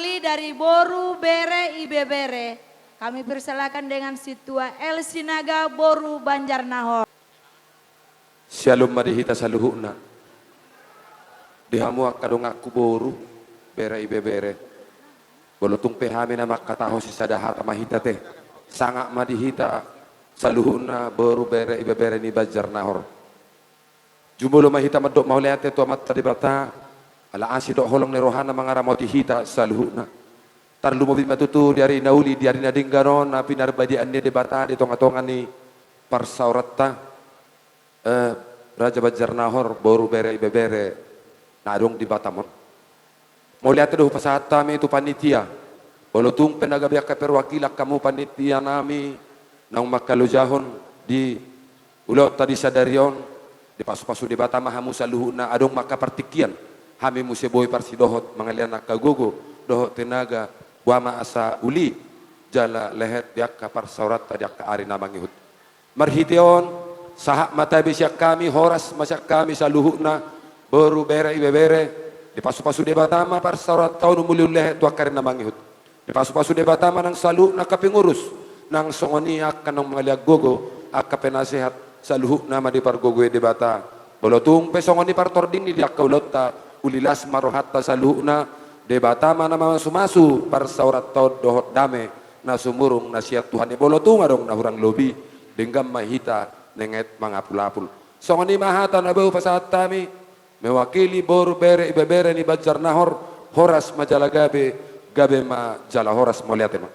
mewakili dari Boru Bere Ibebere, kami persilakan dengan Situa El Sinaga Boru Banjarnahor. Shalom marihita saluhuna. Dihamu akadong aku boru bere ibebere. Bolotung pehame na makataho si sadahata mahita teh. Sangak madihita saluhuna boru bere ibebere ni Banjarnahor. Jumulo mahita madok mauliate tu amat tadi bata. Ala asi dok holong nerohana mangaramoti hita saluhuna. Tarlu mobil matutu diari nauli diari nadinggaron na pinarbadi ane debata di tonga-tonga ni parsaurata. Raja Banjarnahor boru bere ibebere nadong di Batamon. Mau lihat tuh pasahat kami itu panitia. Bolotung penagabiak ke perwakilak kamu panitia nami nang makalujahon di ulot tadi sadarion di pasu-pasu di Batama hamu saluhuna adong makapartikian. Hami museboy parsidohot mangalian nakagogo dohot tenaga wama asa uli jala lehet biak kapar saurat tadiak ka ari namangihut. Marhition sahak matabi siak kami horas masyak kami saluhuna boru bere ibebere di pasu-pasu de Batama par saurat tahun muliul lehet tu akar namangihut. Di pasu-pasu de Batama nang salu na kapingurus nang songoniak kanang mangaliag gogo ak penasehat saluhu nama di pargogo de Bata. Bolotung pesongoni par tordin di diak kaulota ulilas marohatta saluhuna de Batama nama sumasu par saurat tahun dohot dame na sumurung nasihat Tuhan bolotung adong na hurang lobi denggam mahita nenget mangapul-apul. Songoni mahata na bau pasahat kami mewakili boru bere ibebere ni Banjarnahor horas majalagabe gabe ma jala horas moliate ma.